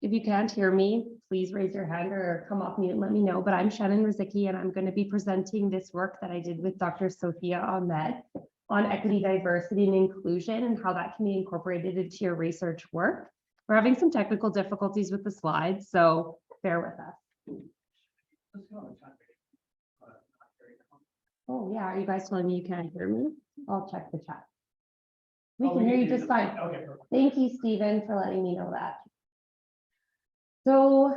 If you can't hear me, please raise your hand or come off mute and let me know. But I'm Shannon Ruzycki, and I'm going to be presenting this work that I did with Dr. Sofia Ahmed on equity, diversity, and inclusion and how that can be incorporated into your research work. We're having some technical difficulties with the slides, so bear with us. Oh yeah, are you guys telling me you can't hear me? I'll check the chat. We can hear you just fine. Okay, thank you, Stephen, for letting me know that. So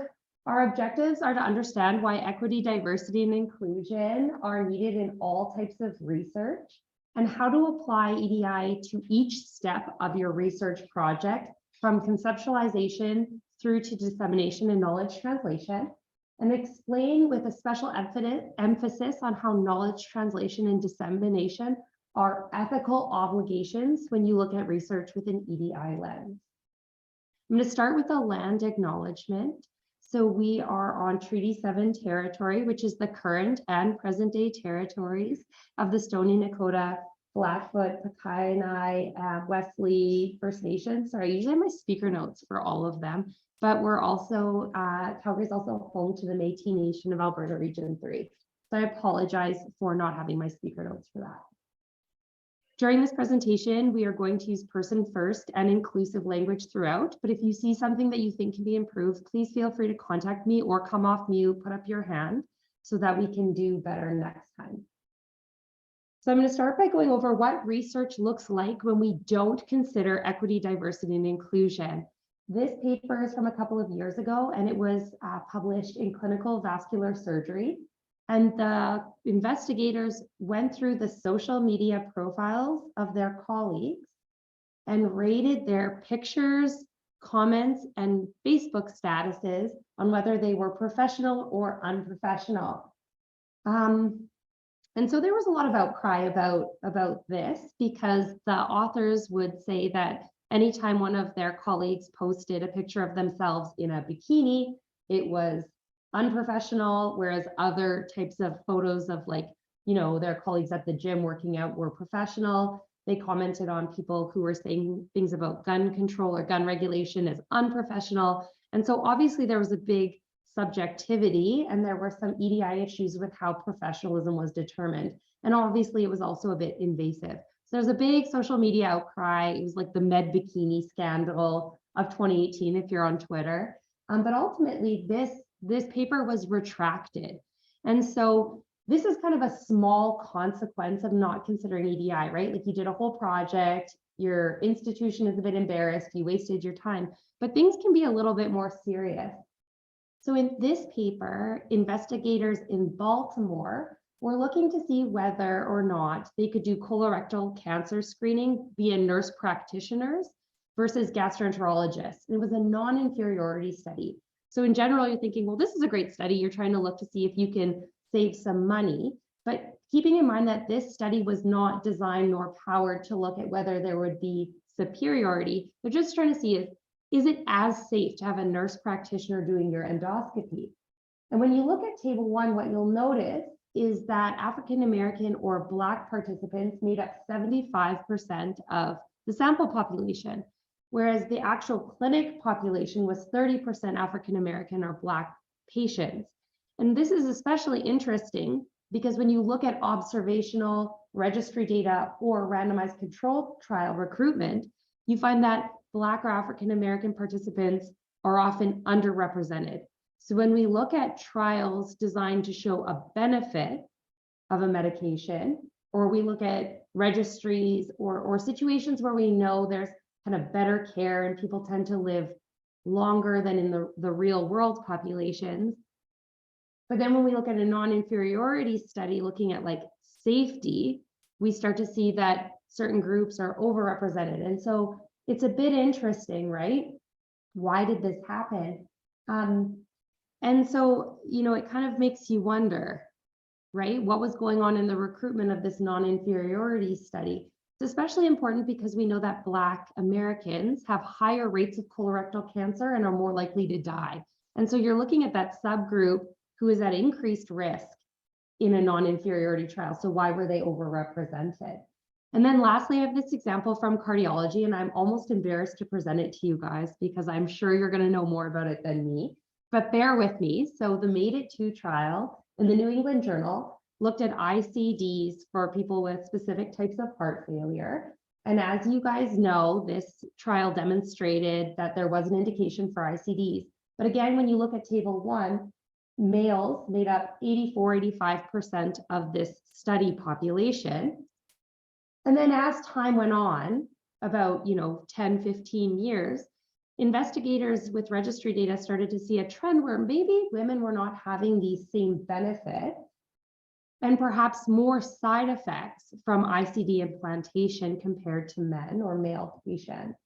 our objectives are to understand why equity, diversity, and inclusion are needed in all types of research and how to apply EDI to each step of your research project, from conceptualization through to dissemination and knowledge translation, and explain with a special emphasis on how knowledge translation and dissemination are ethical obligations when you look at research with an EDI lens. I'm going to start with a land acknowledgement. So we are on Treaty 7 territory, which is the current and present day territories of the Stoney Nakoda, Blackfoot, Pekainai, Wesley First Nations. Sorry, I usually have my speaker notes for all of them, but we're also, Calgary is also home to the Métis Nation of Alberta Region 3. So I apologize for not having my speaker notes for that. During this presentation, we are going to use person first and inclusive language throughout, but if you see something that you think can be improved, please feel free to contact me or come off mute, put up your hand so that we can do better next time. So I'm going to start by going over what research looks like when we don't consider equity, diversity, and inclusion. This paper is from a couple of years ago, and it was published in Clinical Vascular Surgery. And the investigators went through the social media profiles of their colleagues and rated their pictures, comments, and Facebook statuses on whether they were professional or unprofessional. And so there was a lot of outcry about this, because the authors would say that anytime one of their colleagues posted a picture of themselves in a bikini, it was unprofessional, whereas other types of photos of, like, you know, their colleagues at the gym working out were professional. They commented on people who were saying things about gun control or gun regulation as unprofessional. And so obviously there was a big subjectivity, and there were some EDI issues with how professionalism was determined. And obviously it was also a bit invasive. So there's a big social media outcry. It was like the med bikini scandal of 2018, if you're on Twitter. But ultimately this paper was retracted. And so this is kind of a small consequence of not considering EDI, right? Like, you did a whole project, your institution is a bit embarrassed, you wasted your time, but things can be a little bit more serious. So in this paper, investigators in Baltimore were looking to see whether or not they could do colorectal cancer screening via nurse practitioners versus gastroenterologists. It was a non-inferiority study. So in general, you're thinking, well, this is a great study. You're trying to look to see if you can save some money. But keeping in mind that this study was not designed nor powered to look at whether there would be superiority, they're just trying to see is it as safe to have a nurse practitioner doing your endoscopy? And when you look at table 1, what you'll notice is that African-American or Black participants made up 75% of the sample population, whereas the actual clinic population was 30% African-American or Black patients. And this is especially interesting because when you look at observational registry data or randomized control trial recruitment, you find that Black or African-American participants are often underrepresented. So when we look at trials designed to show a benefit of a medication, or we look at registries or situations where we know there's kind of better care and people tend to live longer than in the real world populations. But then when we look at a non-inferiority study looking at like safety, we start to see that certain groups are overrepresented. And so it's a bit interesting, right? Why did this happen? And so, you know, it kind of makes you wonder, right? What was going on in the recruitment of this non-inferiority study? It's especially important because we know that Black Americans have higher rates of colorectal cancer and are more likely to die. And so you're looking at that subgroup who is at increased risk in a non-inferiority trial. So why were they overrepresented? And then lastly, I have this example from cardiology, and I'm almost embarrassed to present it to you guys because I'm sure you're going to know more about it than me, but bear with me. So the Made It 2 trial in the New England Journal looked at ICDs for people with specific types of heart failure. And as you guys know, this trial demonstrated that there was an indication for ICDs. But again, when you look at table 1, males made up 84–85% of this study population. And then as time went on, about 10–15 years, investigators with registry data started to see a trend where maybe women were not having these same benefits and perhaps more side effects from ICD implantation compared to men or male patients.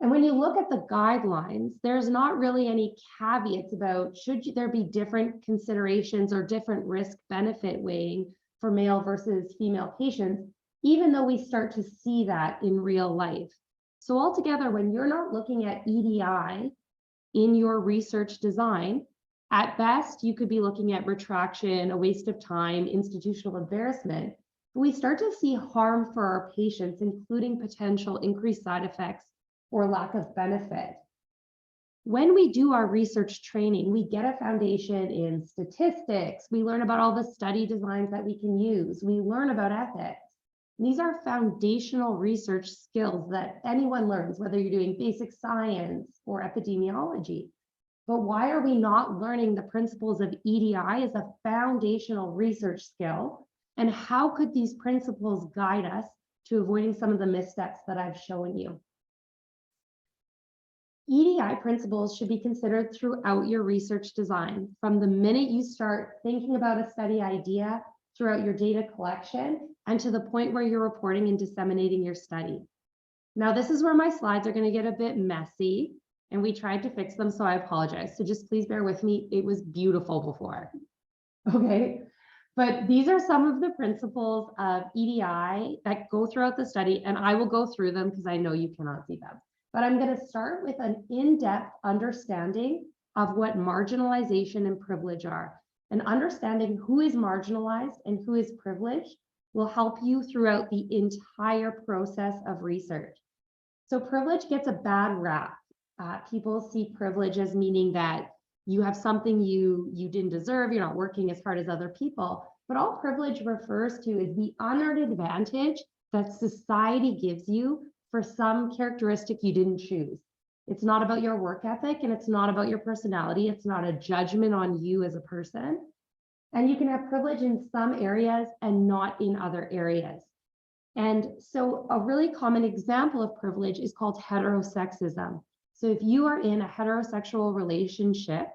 And when you look at the guidelines, there's not really any caveats about should there be different considerations or different risk benefit weighing for male versus female patients, even though we start to see that in real life. So altogether, when you're not looking at EDI in your research design, at best, you could be looking at retraction, a waste of time, institutional embarrassment. But we start to see harm for our patients, including potential increased side effects or lack of benefit. When we do our research training, we get a foundation in statistics. We learn about all the study designs that we can use. We learn about ethics. These are foundational research skills that anyone learns, whether you're doing basic science or epidemiology. But why are we not learning the principles of EDI as a foundational research skill? And how could these principles guide us to avoiding some of the missteps that I've shown you? EDI principles should be considered throughout your research design, from the minute you start thinking about a study idea throughout your data collection and to the point where you're reporting and disseminating your study. Now, this is where my slides are going to get a bit messy, and we tried to fix them, so I apologize. So just please bear with me. It was beautiful before. Okay, but these are some of the principles of EDI that go throughout the study, and I will go through them because I know you cannot see them. But I'm going to start with an in-depth understanding of what marginalization and privilege are. And understanding who is marginalized and who is privileged will help you throughout the entire process of research. So privilege gets a bad rap. People see privilege as meaning that you have something you didn't deserve, you're not working as hard as other people. But all privilege refers to is the unearned advantage that society gives you for some characteristic you didn't choose. It's not about your work ethic and it's not about your personality. It's not a judgment on you as a person. And you can have privilege in some areas and not in other areas. And so a really common example of privilege is called heterosexism. So if you are in a heterosexual relationship,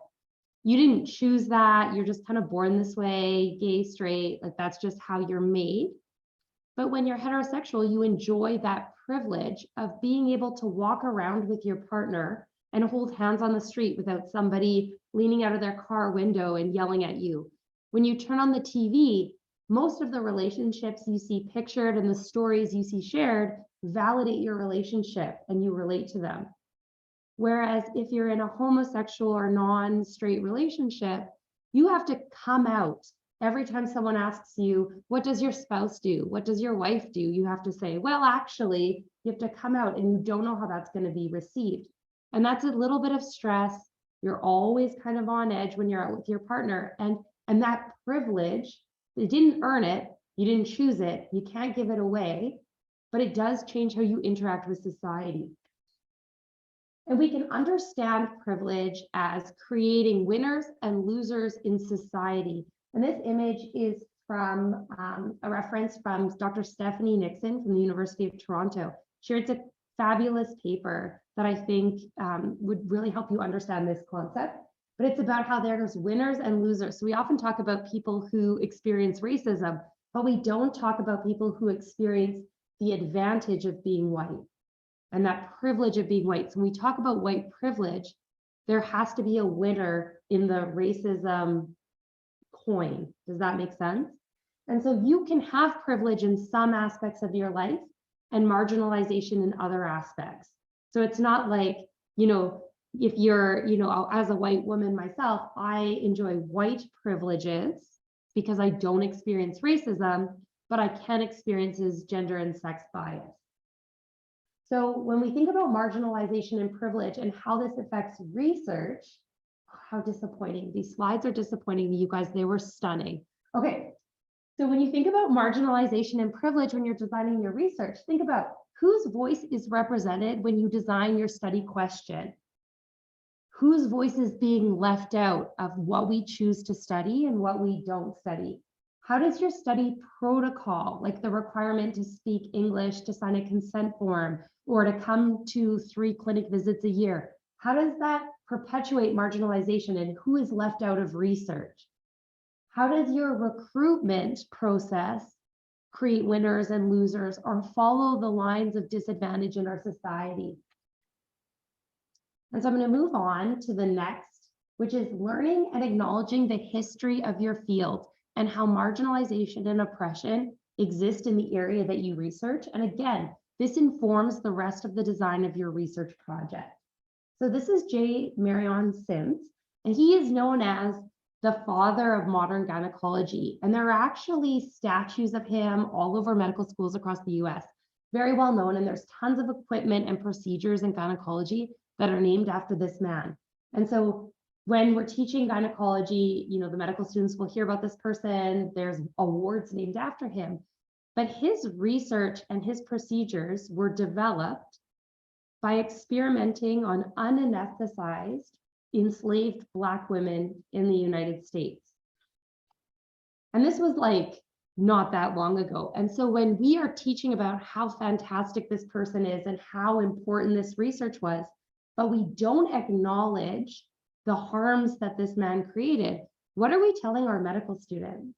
you didn't choose that, you're just kind of born this way, gay, straight, like that's just how you're made. But when you're heterosexual, you enjoy that privilege of being able to walk around with your partner and hold hands on the street without somebody leaning out of their car window and yelling at you. When you turn on the TV, most of the relationships you see pictured and the stories you see shared validate your relationship and you relate to them. Whereas if you're in a homosexual or non-straight relationship, you have to come out. Every time someone asks you, what does your spouse do? What does your wife do? You have to say, well, actually, you have to come out and you don't know how that's going to be received. And that's a little bit of stress. You're always kind of on edge when you're out with your partner. And that privilege, you didn't earn it, you didn't choose it, you can't give it away, but it does change how you interact with society. And we can understand privilege as creating winners and losers in society. And this image is from a reference from Dr. Stephanie Nixon from the University of Toronto. She writes a fabulous paper that I think would really help you understand this concept. But it's about how there's winners and losers. So we often talk about people who experience racism, but we don't talk about people who experience the advantage of being white and that privilege of being white. So when we talk about white privilege, there has to be a winner in the racism coin. Does that make sense? And so you can have privilege in some aspects of your life and marginalization in other aspects. So it's not like, if you're, as a white woman myself, I enjoy white privileges because I don't experience racism. but I can experience gender and sex bias. So when we think about marginalization and privilege and how this affects research, how disappointing. These slides are disappointing to you guys. They were stunning. Okay, so when you think about marginalization and privilege when you're designing your research, think about whose voice is represented when you design your study question. Whose voice is being left out of what we choose to study and what we don't study? How does your study protocol, like the requirement to speak English, to sign a consent form, or to come to 3 clinic visits a year, how does that perpetuate marginalization and who is left out of research? How does your recruitment process create winners and losers or follow the lines of disadvantage in our society? And so I'm going to move on to the next, which is learning and acknowledging the history of your field and how marginalization and oppression exist in the area that you research. And again, this informs the rest of the design of your research project. So this is J. Marion Sims, and he is known as the father of modern gynecology. And there are actually statues of him all over medical schools across the US, very well known. And there's tons of equipment and procedures in gynecology that are named after this man. And so when we're teaching gynecology, you know, the medical students will hear about this person, there's awards named after him. But his research and his procedures were developed by experimenting on unanesthetized enslaved Black women in the United States. And this was like not that long ago. And so when we are teaching about how fantastic this person is and how important this research was, but we don't acknowledge the harms that this man created, what are we telling our medical students?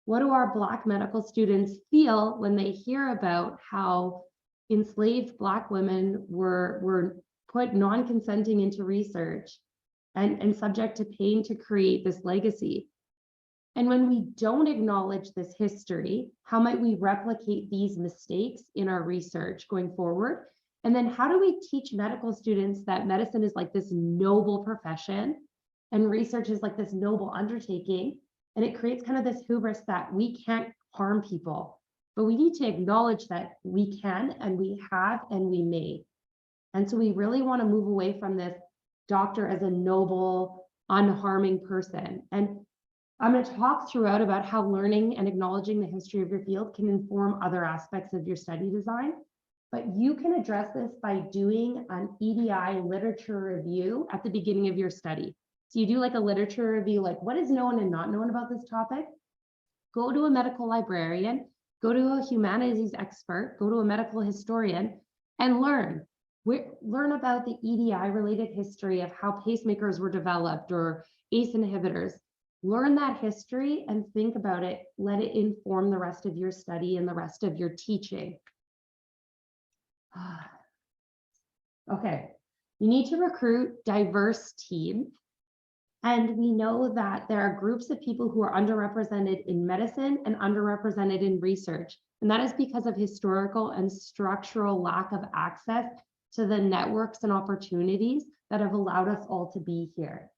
What do our Black medical students feel when they hear about how enslaved Black women were put non-consenting into research and subject to pain to create this legacy? And when we don't acknowledge this history, how might we replicate these mistakes in our research going forward? And then how do we teach medical students that medicine is like this noble profession and research is like this noble undertaking? And it creates kind of this hubris that we can't harm people, but we need to acknowledge that we can and we have and we may. And so we really want to move away from this doctor as a noble, unharming person. And I'm going to talk throughout about how learning and acknowledging the history of your field can inform other aspects of your study design. But you can address this by doing an EDI literature review at the beginning of your study. So you do like a literature review, like what is known and not known about this topic. Go to a medical librarian, go to a humanities expert, go to a medical historian, and learn. Learn about the EDI related history of how pacemakers were developed or ACE inhibitors. Learn that history and think about it. Let it inform the rest of your study and the rest of your teaching. Okay, you need to recruit diverse teams. And we know that there are groups of people who are underrepresented in medicine and underrepresented in research. And that is because of historical and structural lack of access to the networks and opportunities that have allowed us all to be here.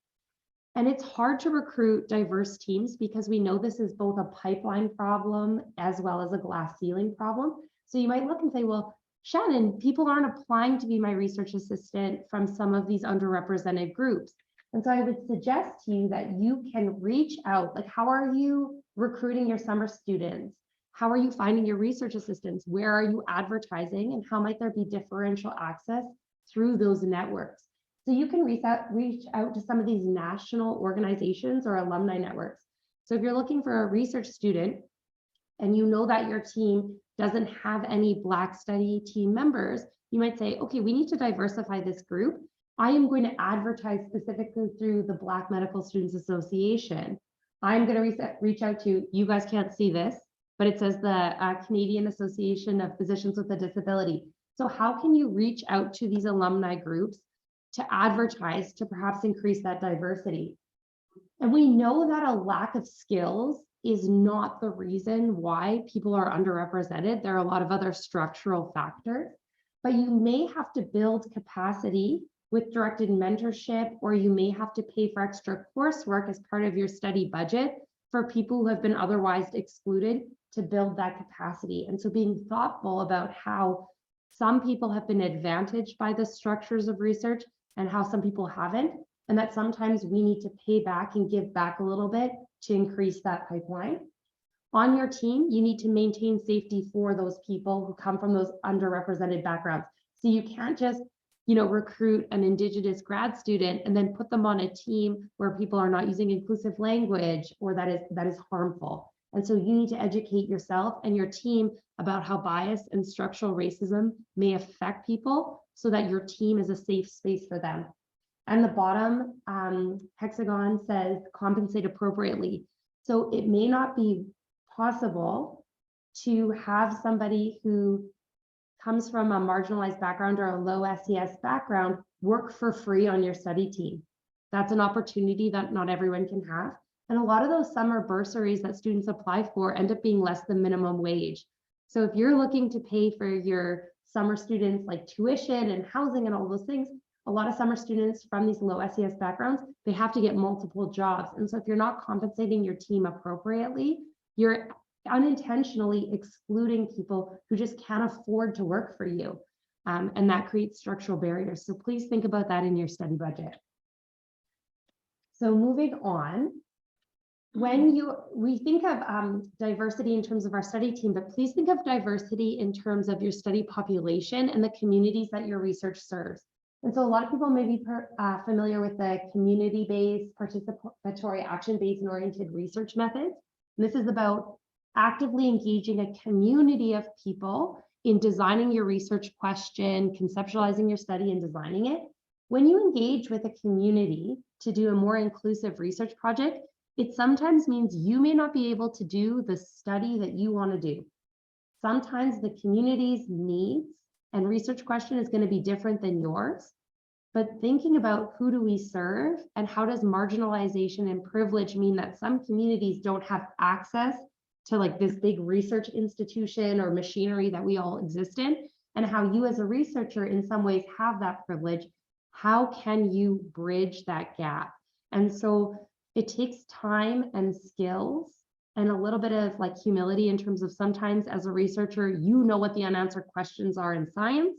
And it's hard to recruit diverse teams because we know this is both a pipeline problem as well as a glass ceiling problem. So you might look and say, well, Shannon, people aren't applying to be my research assistant from some of these underrepresented groups. And so I would suggest to you that you can reach out, like how are you recruiting your summer students? How are you finding your research assistants? Where are you advertising? And how might there be differential access through those networks? So you can reach out to some of these national organizations or alumni networks. So if you're looking for a research student and you know that your team doesn't have any Black study team members, you might say, okay, we need to diversify this group. I am going to advertise specifically through the Black Medical Students Association. I'm going to reach out to, you guys can't see this, but it says the Canadian Association of Physicians with a Disability. So how can you reach out to these alumni groups to advertise to perhaps increase that diversity? And we know that a lack of skills is not the reason why people are underrepresented. There are a lot of other structural factors, but you may have to build capacity with directed mentorship, or you may have to pay for extra coursework as part of your study budget for people who have been otherwise excluded to build that capacity. And so being thoughtful about how some people have been advantaged by the structures of research and how some people haven't, and that sometimes we need to pay back and give back a little bit to increase that pipeline. On your team, you need to maintain safety for those people who come from those underrepresented backgrounds. So you can't just, recruit an Indigenous grad student and then put them on a team where people are not using inclusive language or that is harmful. And so you need to educate yourself and your team about how bias and structural racism may affect people so that your team is a safe space for them. And the bottom hexagon says compensate appropriately. So it may not be possible to have somebody who comes from a marginalized background or a low SES background work for free on your study team. That's an opportunity that not everyone can have. And a lot of those summer bursaries that students apply for end up being less than minimum wage. So if you're looking to pay for your summer students like tuition and housing and all those things, a lot of summer students from these low SES backgrounds, they have to get multiple jobs. And so if you're not compensating your team appropriately, you're unintentionally excluding people who just can't afford to work for you. And that creates structural barriers. So please think about that in your study budget. So moving on, when we think of diversity in terms of our study team, but please think of diversity in terms of your study population and the communities that your research serves. And so a lot of people may be familiar with the community-based, participatory, action-based, and oriented research methods. And this is about actively engaging a community of people in designing your research question, conceptualizing your study, and designing it. When you engage with a community to do a more inclusive research project, it sometimes means you may not be able to do the study that you want to do. Sometimes the community's needs and research question is going to be different than yours. But thinking about who do we serve and how does marginalization and privilege mean that some communities don't have access to like this big research institution or machinery that we all exist in, and how you as a researcher in some ways have that privilege, how can you bridge that gap? And so it takes time and skills and a little bit of like humility in terms of sometimes as a researcher, you know what the unanswered questions are in science,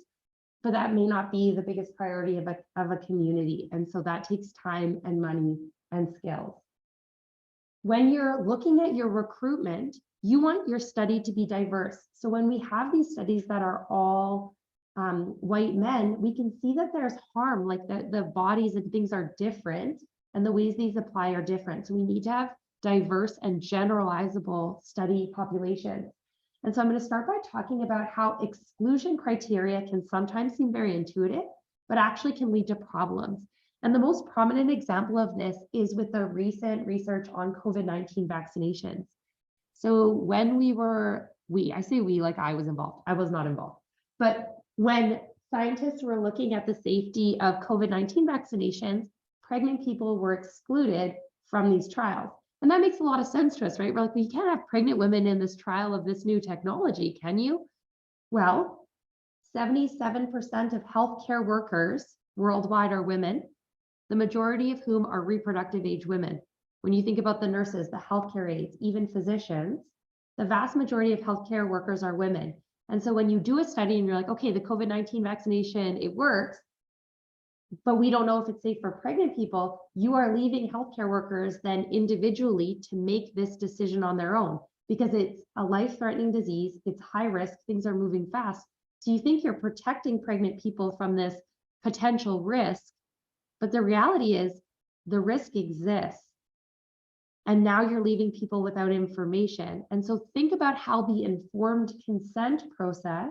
but that may not be the biggest priority of a community. And so that takes time and money and skills. When you're looking at your recruitment, you want your study to be diverse. So when we have these studies that are all white men, we can see that there's harm, like the bodies and things are different and the ways these apply are different. So we need to have diverse and generalizable study populations. And so I'm going to start by talking about how exclusion criteria can sometimes seem very intuitive, but actually can lead to problems. And the most prominent example of this is with the recent research on COVID-19 vaccinations. So when I say we like I was involved, I was not involved, but when scientists were looking at the safety of COVID-19 vaccinations, pregnant people were excluded from these trials. And that makes a lot of sense to us, right? We're like, we can't have pregnant women in this trial of this new technology, can you? Well, 77% of healthcare workers worldwide are women, the majority of whom are reproductive age women. When you think about the nurses, the healthcare aides, even physicians, the vast majority of healthcare workers are women. And so when you do a study and you're like, okay, the COVID-19 vaccination, it works, but we don't know if it's safe for pregnant people, you are leaving healthcare workers then individually to make this decision on their own because it's a life-threatening disease, it's high risk, things are moving fast. So you think you're protecting pregnant people from this potential risk, but the reality is the risk exists. And now you're leaving people without information. And so think about how the informed consent process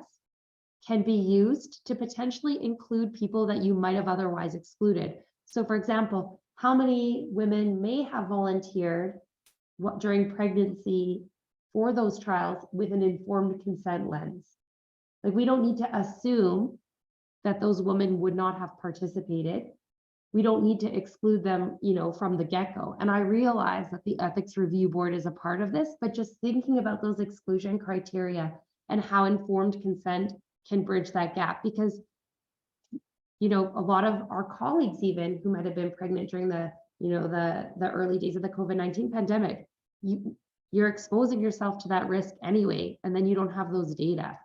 can be used to potentially include people that you might have otherwise excluded. So for example, how many women may have volunteered during pregnancy for those trials with an informed consent lens? Like we don't need to assume that those women would not have participated. We don't need to exclude them, from the get-go. And I realize that the Ethics Review Board is a part of this, but just thinking about those exclusion criteria and how informed consent can bridge that gap, because a lot of our colleagues even who might have been pregnant during the early days of the COVID-19 pandemic, you're exposing yourself to that risk anyway, and then you don't have those data.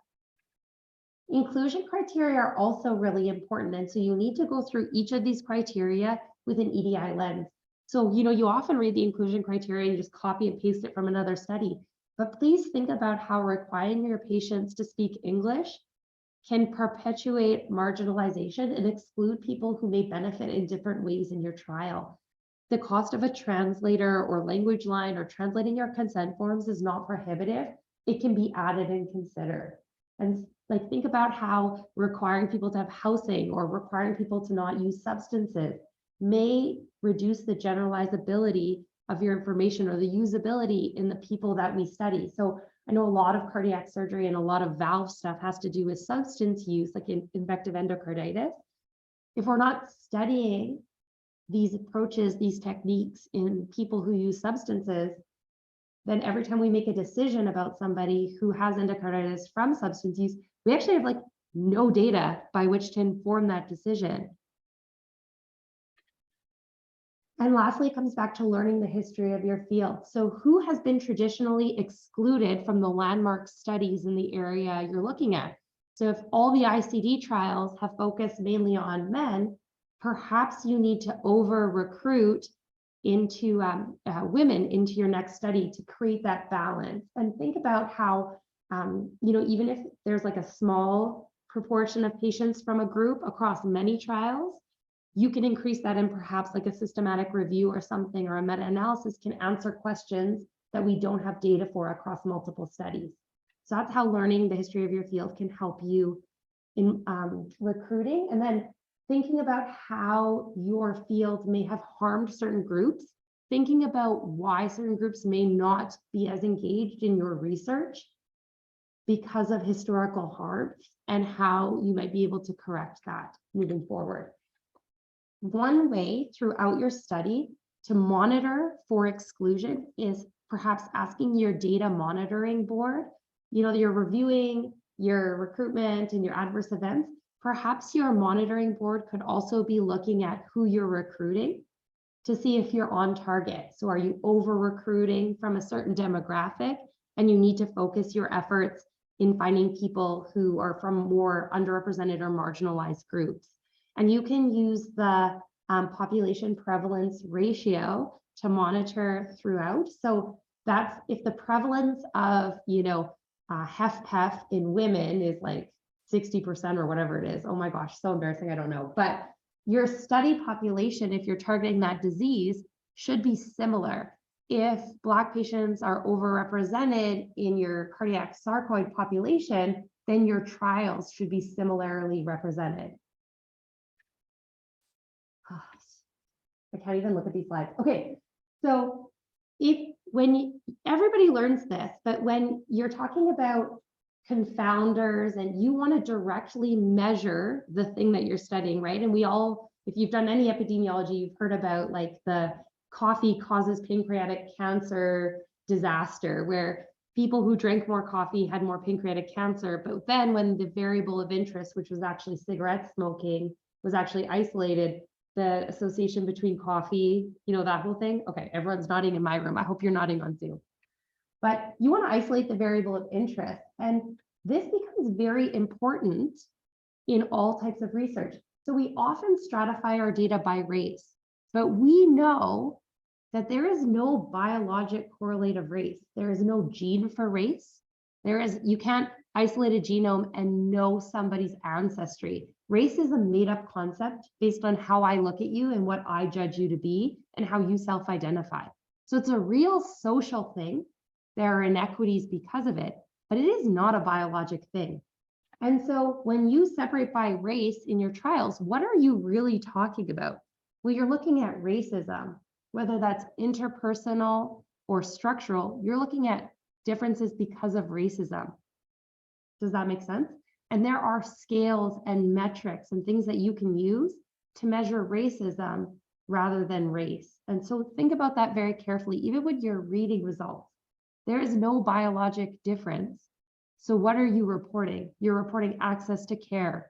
Inclusion criteria are also really important. And so you need to go through each of these criteria with an EDI lens. So, you often read the inclusion criteria and you just copy and paste it from another study. But please think about how requiring your patients to speak English can perpetuate marginalization and exclude people who may benefit in different ways in your trial. The cost of a translator or language line or translating your consent forms is not prohibitive. It can be added and considered. And think about how requiring people to have housing or requiring people to not use substances may reduce the generalizability of your information or the usability in the people that we study. So I know a lot of cardiac surgery and a lot of valve stuff has to do with substance use, like in infective endocarditis. If we're not studying these approaches, these techniques in people who use substances, then every time we make a decision about somebody who has endocarditis from substance use, we actually have no data by which to inform that decision. And lastly, it comes back to learning the history of your field. So who has been traditionally excluded from the landmark studies in the area you're looking at? So if all the ICD trials have focused mainly on men, perhaps you need to over-recruit into women into your next study to create that balance. And think about how, even if there's a small proportion of patients from a group across many trials, you can increase that, and perhaps a systematic review or something, or a meta-analysis can answer questions that we don't have data for across multiple studies. So that's how learning the history of your field can help you in recruiting. And then thinking about how your field may have harmed certain groups, thinking about why certain groups may not be as engaged in your research because of historical harm, and how you might be able to correct that moving forward. One way throughout your study to monitor for exclusion is perhaps asking your data monitoring board, you're reviewing your recruitment and your adverse events. Perhaps your monitoring board could also be looking at who you're recruiting to see if you're on target. So are you over recruiting from a certain demographic, and you need to focus your efforts in finding people who are from more underrepresented or marginalized groups. And you can use the population prevalence ratio to monitor throughout. So that's if the prevalence of, HFpEF in women is 60% or whatever it is. Oh my gosh, so embarrassing, I don't know. But your study population, if you're targeting that disease, should be similar. If Black patients are overrepresented in your cardiac sarcoid population, then your trials should be similarly represented. I can't even look at these slides. Okay, so everybody learns this, but when you're talking about confounders and you want to directly measure the thing that you're studying, right? And if you've done any epidemiology, you've heard about the coffee causes pancreatic cancer disaster, where people who drank more coffee had more pancreatic cancer. But then when the variable of interest, which was actually cigarette smoking, was actually isolated, the association between coffee, that whole thing. Okay, everyone's nodding in my room. I hope you're nodding on Zoom. But you want to isolate the variable of interest. And this becomes very important in all types of research. So we often stratify our data by race, but we know that there is no biologic correlative race. There is no gene for race. You can't isolate a genome and know somebody's ancestry. Race is a made-up concept based on how I look at you and what I judge you to be and how you self-identify. So it's a real social thing. There are inequities because of it, but it is not a biologic thing. And so when you separate by race in your trials, what are you really talking about? Well, you're looking at racism, whether that's interpersonal or structural. You're looking at differences because of racism. Does that make sense? And there are scales and metrics and things that you can use to measure racism rather than race. And so think about that very carefully, even with your reading results. There is no biologic difference. So what are you reporting? You're reporting access to care.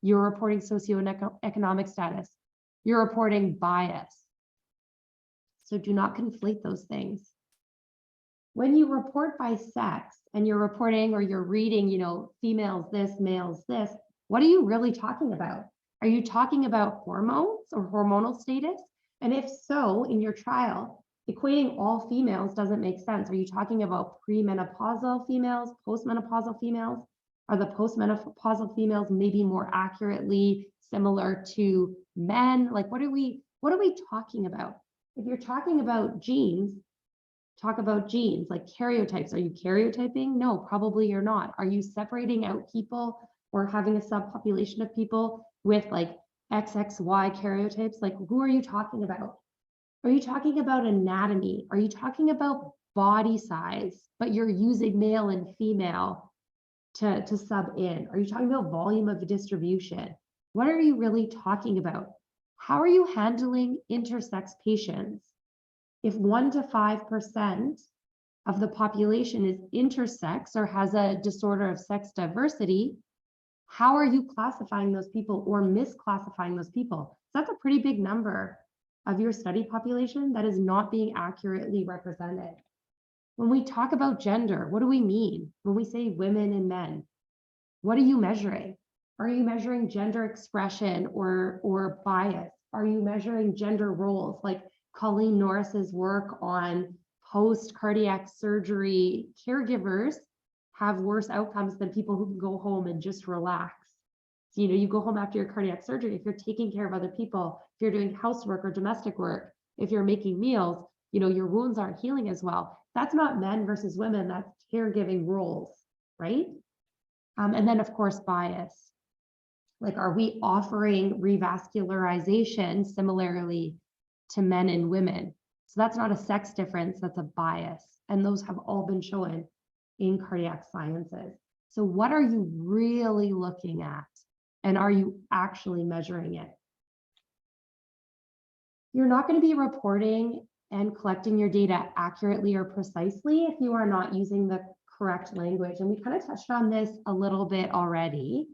You're reporting socioeconomic status. You're reporting bias. So do not conflate those things. When you report by sex and you're reporting or you're reading, females this, males this, what are you really talking about? Are you talking about hormones or hormonal status? And if so, in your trial, equating all females doesn't make sense. Are you talking about premenopausal females, postmenopausal females? Are the postmenopausal females maybe more accurately similar to men? Like, what are we talking about? If you're talking about genes, talk about genes, like karyotypes. Are you karyotyping? No, probably you're not. Are you separating out people or having a subpopulation of people with like XXY karyotypes? Like, who are you talking about? Are you talking about anatomy? Are you talking about body size, but you're using male and female to sub in? Are you talking about volume of distribution? What are you really talking about? How are you handling intersex patients? If 1 to 5% of the population is intersex or has a disorder of sex diversity, how are you classifying those people or misclassifying those people? That's a pretty big number of your study population that is not being accurately represented. When we talk about gender, what do we mean? When we say women and men, what are you measuring? Are you measuring gender expression or bias? Are you measuring gender roles? Like Colleen Norris's work on post-cardiac surgery caregivers have worse outcomes than people who can go home and just relax. So, you go home after your cardiac surgery, if you're taking care of other people, if you're doing housework or domestic work, if you're making meals, your wounds aren't healing as well. That's not men versus women, that's caregiving roles, right? And then of course, bias. Like, are we offering revascularization similarly to men and women? So that's not a sex difference, that's a bias. And those have all been shown in cardiac sciences. So what are you really looking at? And are you actually measuring it? You're not going to be reporting and collecting your data accurately or precisely if you are not using the correct language. And we kind of touched on this a little bit already.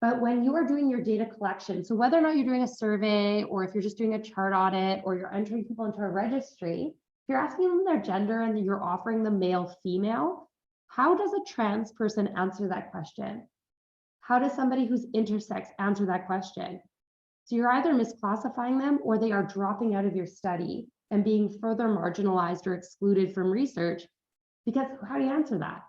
But when you are doing your data collection, so whether or not you're doing a survey or if you're just doing a chart audit or you're entering people into a registry, if you're asking them their gender and you're offering them male, female, how does a trans person answer that question? How does somebody who's intersex answer that question? So you're either misclassifying them or they are dropping out of your study and being further marginalized or excluded from research, because how do you answer that?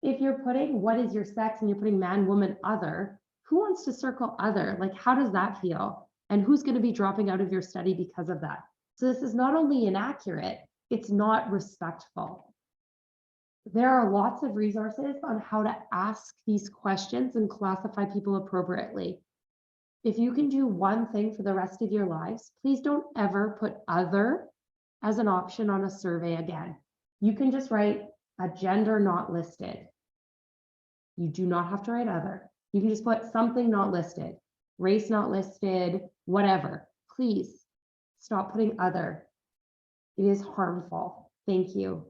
If you're putting what is your sex and you're putting man, woman, other, who wants to circle other? Like, how does that feel? And who's going to be dropping out of your study because of that? So this is not only inaccurate, it's not respectful. There are lots of resources on how to ask these questions and classify people appropriately. If you can do one thing for the rest of your lives, please don't ever put other as an option on a survey again. You can just write a gender not listed. You do not have to write other. You can just put something not listed, race not listed, whatever. Please stop putting other. It is harmful. Thank you.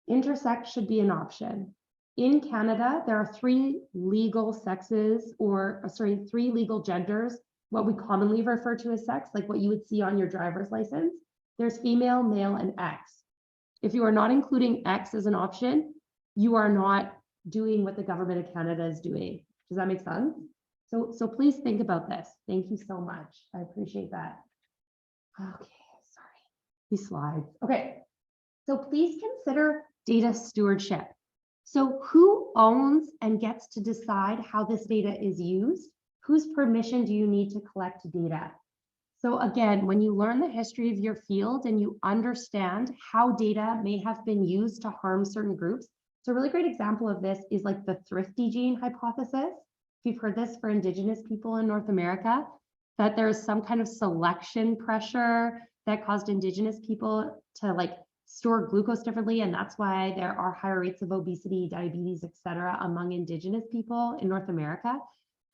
Intersex should be an option. In Canada, there are three legal sexes, three legal genders, what we commonly refer to as sex, like what you would see on your driver's license. There's female, male, and X. If you are not including X as an option, you are not doing what the government of Canada is doing. Does that make sense? So please think about this. Thank you so much. I appreciate that. Okay, sorry. These slides. Okay, so please consider data stewardship. So who owns and gets to decide how this data is used? Whose permission do you need to collect data? So again, when you learn the history of your field and you understand how data may have been used to harm certain groups. So a really great example of this is like the thrifty gene hypothesis. If you've heard this for Indigenous people in North America, that there's some kind of selection pressure that caused Indigenous people to like store glucose differently. And that's why there are higher rates of obesity, diabetes, et cetera, among Indigenous people in North America.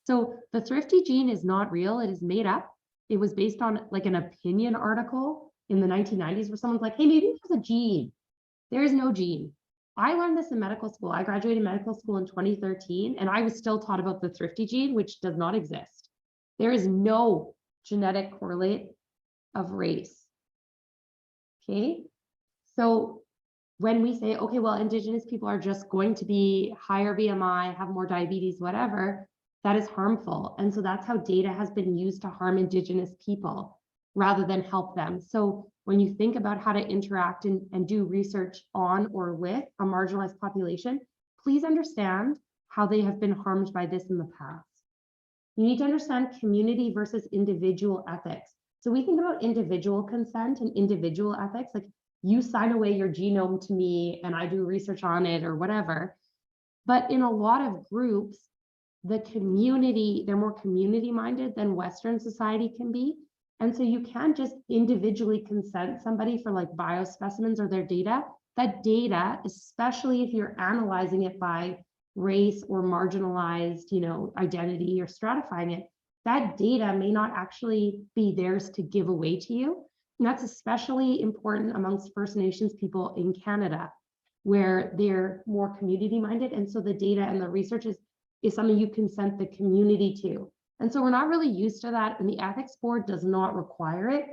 So the thrifty gene is not real. It is made up. It was based on like an opinion article in the 1990s where someone's like, hey, maybe there's a gene. There is no gene. I learned this in medical school. I graduated medical school in 2013, and I was still taught about the thrifty gene, which does not exist. There is no genetic correlate of race. Okay. So when we say, okay, well, Indigenous people are just going to be higher BMI, have more diabetes, whatever, that is harmful. And so that's how data has been used to harm Indigenous people rather than help them. So when you think about how to interact and do research on or with a marginalized population, please understand how they have been harmed by this in the past. You need to understand community versus individual ethics. So we think about individual consent and individual ethics, like you sign away your genome to me and I do research on it or whatever. But in a lot of groups, the community, they're more community minded than Western society can be. And so you can't just individually consent somebody for like biospecimens or their data. That data, especially if you're analyzing it by race or marginalized, identity or stratifying it, that data may not actually be theirs to give away to you. And that's especially important amongst First Nations people in Canada, where they're more community minded. And so the data and the research is something you consent the community to. And so we're not really used to that, and the ethics board does not require it.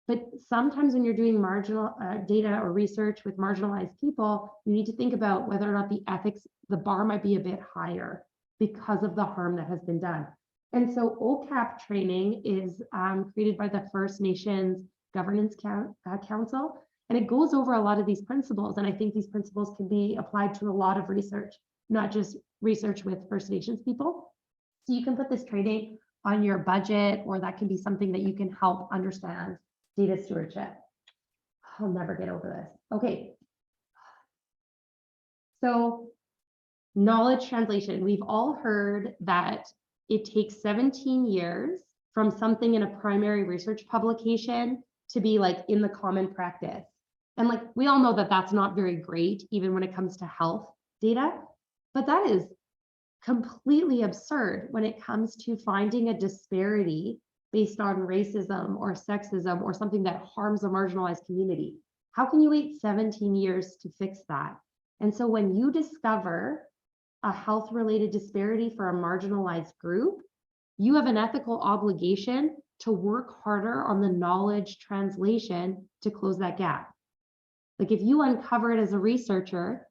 But sometimes when you're doing marginal data or research with marginalized people, you need to think about whether or not the bar might be a bit higher because of the harm that has been done. And so OCAP training is created by the First Nations Governance Council, and it goes over a lot of these principles. And I think these principles can be applied to a lot of research, not just research with First Nations people. So you can put this training on your budget, or that can be something that you can help understand data stewardship. I'll never get over this. Okay. So knowledge translation. We've all heard that it takes 17 years from something in a primary research publication to be like in the common practice. And like, we all know that that's not very great, even when it comes to health data, but that is completely absurd when it comes to finding a disparity based on racism or sexism or something that harms a marginalized community. How can you wait 17 years to fix that? And so when you discover a health-related disparity for a marginalized group, you have an ethical obligation to work harder on the knowledge translation to close that gap. Like if you uncover it as a researcher,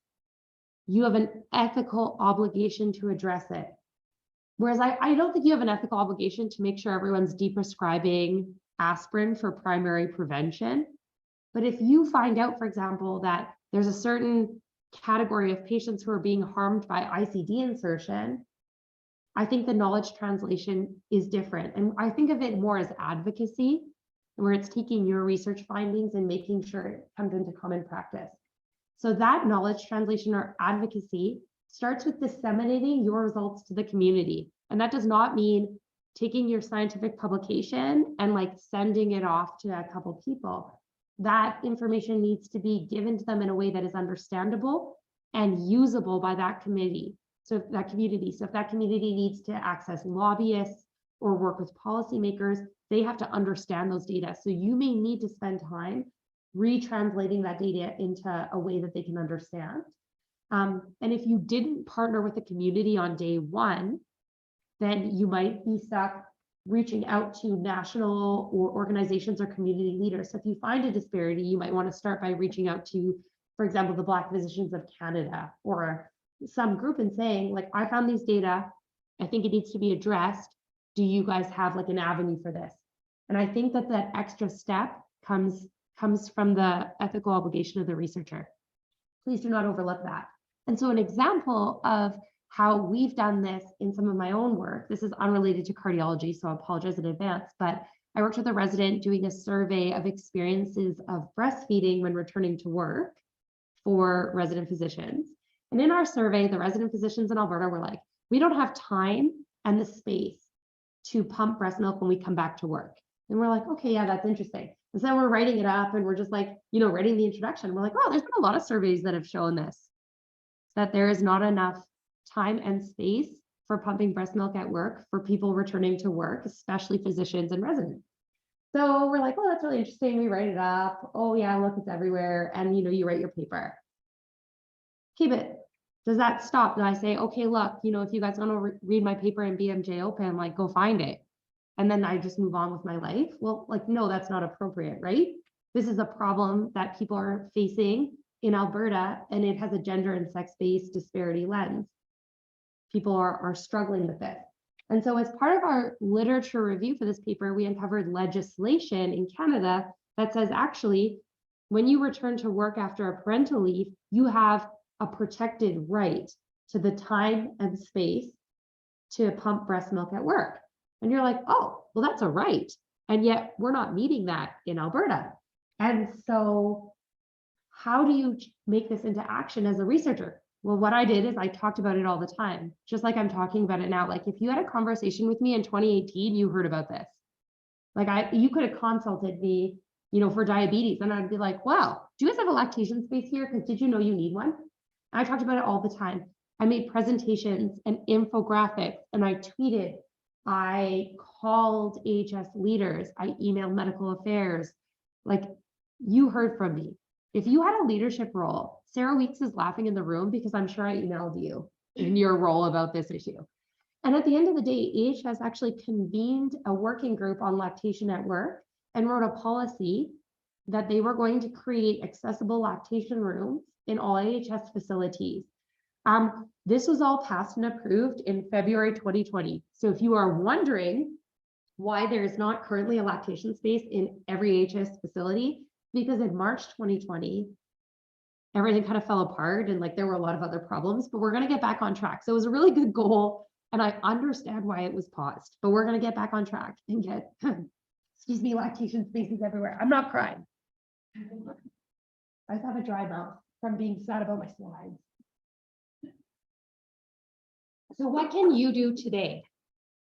you have an ethical obligation to address it. Whereas I don't think you have an ethical obligation to make sure everyone's deprescribing aspirin for primary prevention. But if you find out, for example, that there's a certain category of patients who are being harmed by ICD insertion, I think the knowledge translation is different. And I think of it more as advocacy, where it's taking your research findings and making sure it comes into common practice. So that knowledge translation or advocacy starts with disseminating your results to the community. And that does not mean taking your scientific publication and like sending it off to a couple people. That information needs to be given to them in a way that is understandable and usable by that committee. So if that community needs to access lobbyists or work with policymakers, they have to understand those data. So you may need to spend time retranslating that data into a way that they can understand. And if you didn't partner with the community on day one, then you might be stuck reaching out to national or organizations or community leaders. So if you find a disparity, you might want to start by reaching out to, for example, the Black Physicians of Canada or some group and saying, like, I found these data, I think it needs to be addressed. Do you guys have like an avenue for this? And I think that that extra step comes from the ethical obligation of the researcher. Please do not overlook that. And so an example of how we've done this in some of my own work, this is unrelated to cardiology, so I apologize in advance, but I worked with a resident doing a survey of experiences of breastfeeding when returning to work for resident physicians. And in our survey, the resident physicians in Alberta were like, we don't have time and the space to pump breast milk when we come back to work. And we're like, okay, yeah, that's interesting. And so we're writing it up and we're just like, writing the introduction. We're like, oh, there's been a lot of surveys that have shown this, that there is not enough time and space for pumping breast milk at work for people returning to work, especially physicians and residents. So we're like, oh, that's really interesting. We write it up. Oh yeah, look, it's everywhere. And you write your paper. Okay, but does that stop? Do I say, okay, look, if you guys want to read my paper in BMJ Open, like go find it. And then I just move on with my life? Well, like, no, that's not appropriate, right? This is a problem that people are facing in Alberta, and it has a gender and sex-based disparity lens. People are struggling with it. And so as part of our literature review for this paper, we uncovered legislation in Canada that says actually, when you return to work after a parental leave, you have a protected right to the time and space to pump breast milk at work. And you're like, oh, well, that's a right. And yet we're not meeting that in Alberta. And so how do you make this into action as a researcher? Well, what I did is I talked about it all the time, just like I'm talking about it now. Like if you had a conversation with me in 2018, you heard about this. Like you could have consulted me, you know, for diabetes, and I'd be like, wow, do you guys have a lactation space here? Because did you know you need one? And I talked about it all the time. I made presentations and infographics, and I tweeted, I called AHS leaders, I emailed medical affairs. Like you heard from me. If you had a leadership role, Sarah Weeks is laughing in the room because I'm sure I emailed you in your role about this issue. And at the end of the day, AHS actually convened a working group on lactation at work and wrote a policy that they were going to create accessible lactation rooms in all AHS facilities. This was all passed and approved in February 2020. So if you are wondering why there is not currently a lactation space in every AHS facility, because in March 2020, everything kind of fell apart and like there were a lot of other problems, but we're going to get back on track. So it was a really good goal, and I understand why it was paused, but we're going to get back on track and get, excuse me, lactation spaces everywhere. I'm not crying. I just have a dry mouth from being sad about my slides. So what can you do today?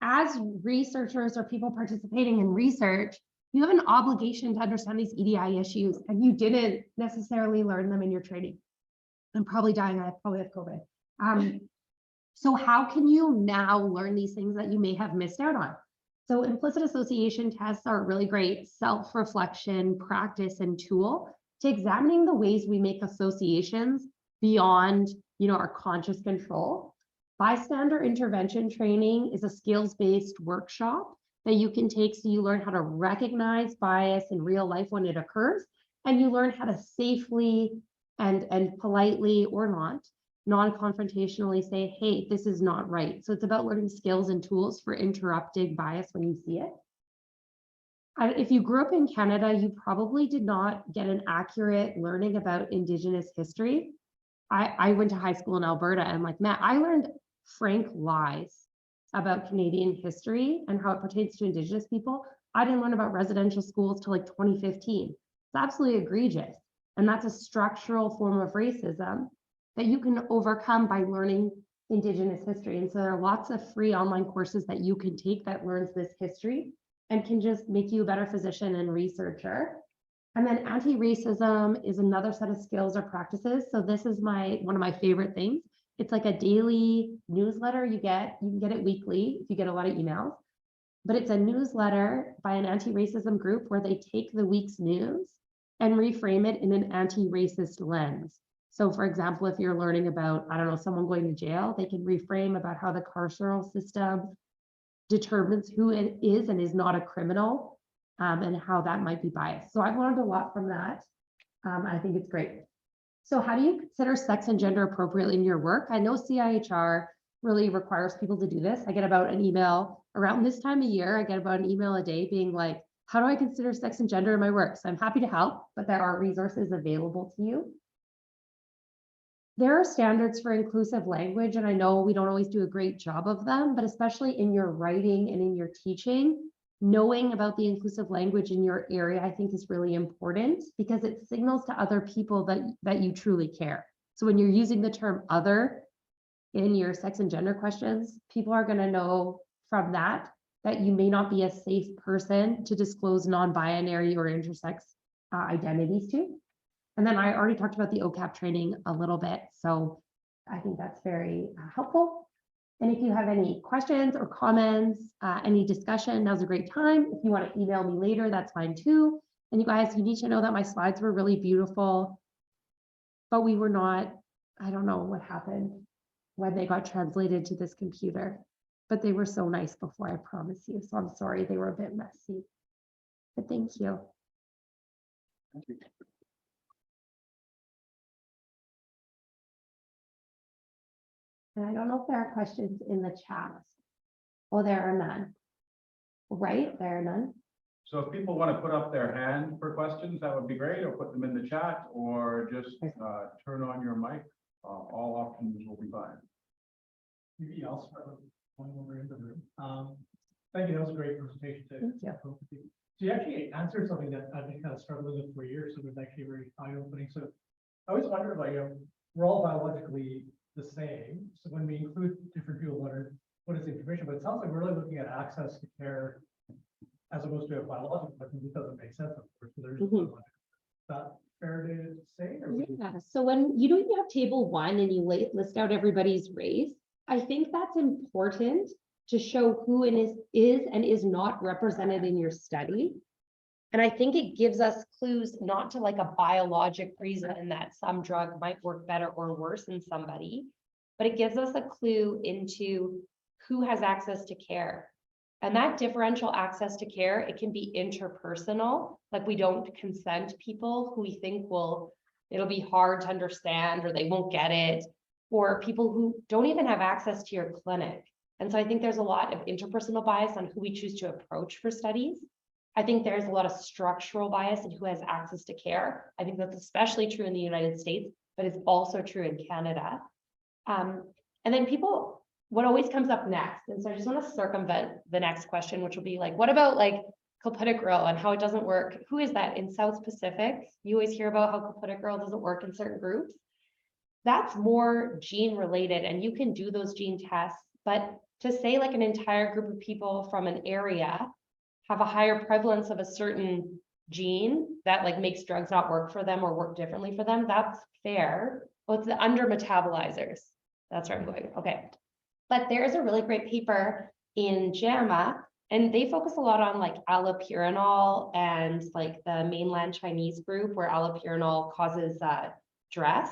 As researchers or people participating in research, you have an obligation to understand these EDI issues, and you didn't necessarily learn them in your training. I'm probably dying, I probably have COVID. So how can you now learn these things that you may have missed out on? So implicit association tests are a really great self-reflection practice and tool to examining the ways we make associations beyond, you know, our conscious control. Bystander intervention training is a skills-based workshop that you can take so you learn how to recognize bias in real life when it occurs, and you learn how to safely and politely or not, non-confrontationally say, hey, this is not right. So it's about learning skills and tools for interrupting bias when you see it. If you grew up in Canada, you probably did not get an accurate learning about Indigenous history. I went to high school in Alberta, and like, Matt, I learned frank lies about Canadian history and how it pertains to Indigenous people. I didn't learn about residential schools till like 2015. It's absolutely egregious. And that's a structural form of racism that you can overcome by learning Indigenous history. And so there are lots of free online courses that you can take that learns this history and can just make you a better physician and researcher. And then anti-racism is another set of skills or practices. So this is one of my favorite things. It's like a daily newsletter you can get it weekly if you get a lot of emails, but it's a newsletter by an anti-racism group where they take the week's news and reframe it in an anti-racist lens. So for example, if you're learning about, I don't know, someone going to jail, they can reframe about how the carceral system determines who it is and is not a criminal, and how that might be biased. So I've learned a lot from that. I think it's great. So how do you consider sex and gender appropriately in your work? I know CIHR really requires people to do this. I get about an email around this time of year. I get about an email a day being like, how do I consider sex and gender in my work? So I'm happy to help, but there are resources available to you. There are standards for inclusive language, and I know we don't always do a great job of them, but especially in your writing and in your teaching, knowing about the inclusive language in your area, I think is really important because it signals to other people that you truly care. So when you're using the term other in your sex and gender questions, people are going to know from that you may not be a safe person to disclose non-binary or intersex identities to. And then I already talked about the OCAP training a little bit, so I think that's very helpful. And if you have any questions or comments, any discussion, now's a great time. If you want to email me later, that's fine too. And you guys, you need to know that my slides were really beautiful, but we were not, I don't know what happened when they got translated to this computer, but they were so nice before, I promise you. So I'm sorry they were a bit messy, but thank you. Thank you. And I don't know if there are questions in the chat. Oh, there are none. Right, there are none. So if people want to put up their hand for questions, that would be great, or put them in the chat, or just turn on your mic. All options will be fine. Maybe I'll start with one over in the room. Thank you, that was a great presentation. So you actually answered something that I've been kind of struggling with for years, so it was actually very eye-opening. So I always wondered, like, we're all biologically the same. So when we include different people, what is the information? But it sounds like we're really looking at access to care as opposed to a biological question. It doesn't make sense, of course. So there's is that fair to say? Or yeah. So when you have table 1 and you list out everybody's race, I think that's important to show who is and is not represented in your study. And I think it gives us clues not to like a biologic reason that some drug might work better or worse in somebody, but it gives us a clue into who has access to care. And that differential access to care, it can be interpersonal, like we don't consent people who we think it'll be hard to understand or they won't get it, or people who don't even have access to your clinic. And so I think there's a lot of interpersonal bias on who we choose to approach for studies. I think there's a lot of structural bias in who has access to care. I think that's especially true in the United States, but it's also true in Canada. And then what always comes up next, and so I just want to circumvent the next question, which will be like, what about like clopidogrel and how it doesn't work? Who is that in South Pacific? You always hear about how clopidogrel doesn't work in certain groups. That's more gene related, and you can do those gene tests, but to say like an entire group of people from an area have a higher prevalence of a certain gene that like makes drugs not work for them or work differently for them, that's fair. Well, it's the under-metabolizers. That's where I'm going. Okay. But there's a really great paper in JAMA, and they focus a lot on like allopurinol and like the mainland Chinese group where allopurinol causes stress.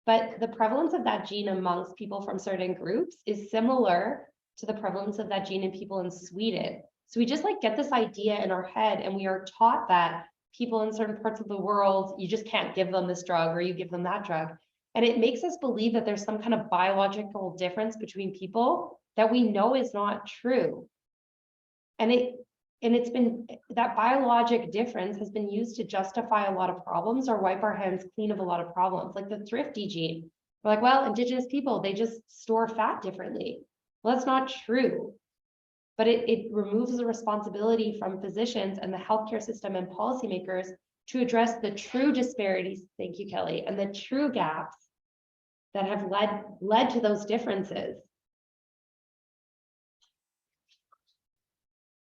But the prevalence of that gene amongst people from certain groups is similar to the prevalence of that gene in people in Sweden. So we just like get this idea in our head, and we are taught that people in certain parts of the world, you just can't give them this drug or you give them that drug. And it makes us believe that there's some kind of biological difference between people that we know is not true. And it's been, that biologic difference has been used to justify a lot of problems or wipe our hands clean of a lot of problems, like the thrifty gene. We're like, well, Indigenous people, they just store fat differently. Well, that's not true. But it removes the responsibility from physicians and the healthcare system and policymakers to address the true disparities, thank you, Kelly, and the true gaps that have led to those differences.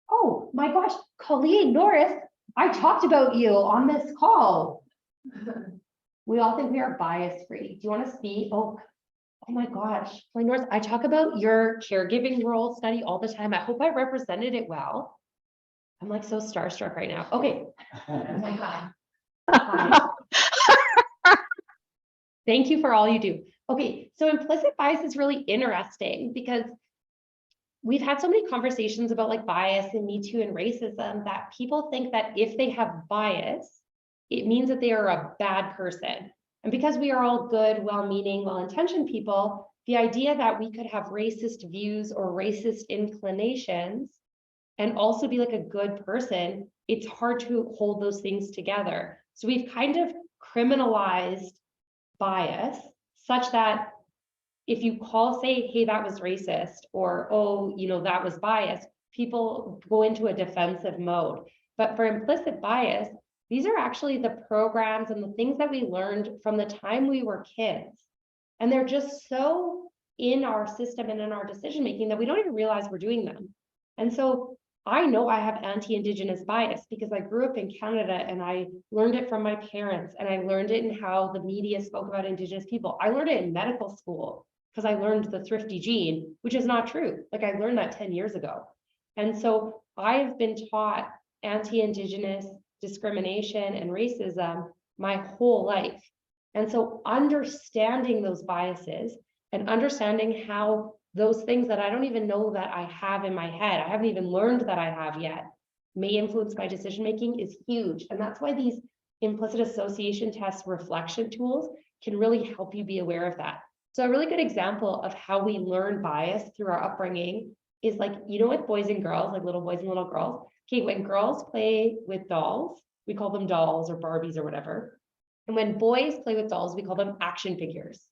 Oh my gosh, Colleen Norris, I talked about you on this call. We all think we are bias free. Do you want to speak? Oh my gosh, Colleen Norris, I talk about your caregiving role study all the time. I hope I represented it well. I'm like so starstruck right now. Okay. Oh my God. Hi. Thank you for all you do. Okay, so implicit bias is really interesting because we've had so many conversations about like bias and Me Too and racism that people think that if they have bias, it means that they are a bad person. And because we are all good, well-meaning, well-intentioned people, the idea that we could have racist views or racist inclinations and also be like a good person, it's hard to hold those things together. So we've kind of criminalized bias such that if you say, hey, that was racist, or, oh, that was bias, people go into a defensive mode. But for implicit bias, these are actually the programs and the things that we learned from the time we were kids. And they're just so in our system and in our decision-making that we don't even realize we're doing them. And so I know I have anti-Indigenous bias because I grew up in Canada and I learned it from my parents, and I learned it in how the media spoke about Indigenous people. I learned it in medical school because I learned the thrifty gene, which is not true. Like I learned that 10 years ago. And so I've been taught anti-Indigenous discrimination and racism my whole life. And so understanding those biases and understanding how those things that I don't even know that I have in my head, I haven't even learned that I have yet, may influence my decision-making is huge. And that's why these implicit association test reflection tools can really help you be aware of that. So a really good example of how we learn bias through our upbringing is like, with boys and girls, like little boys and little girls. Okay, when girls play with dolls, we call them dolls or Barbies or whatever. And when boys play with dolls, we call them action figures.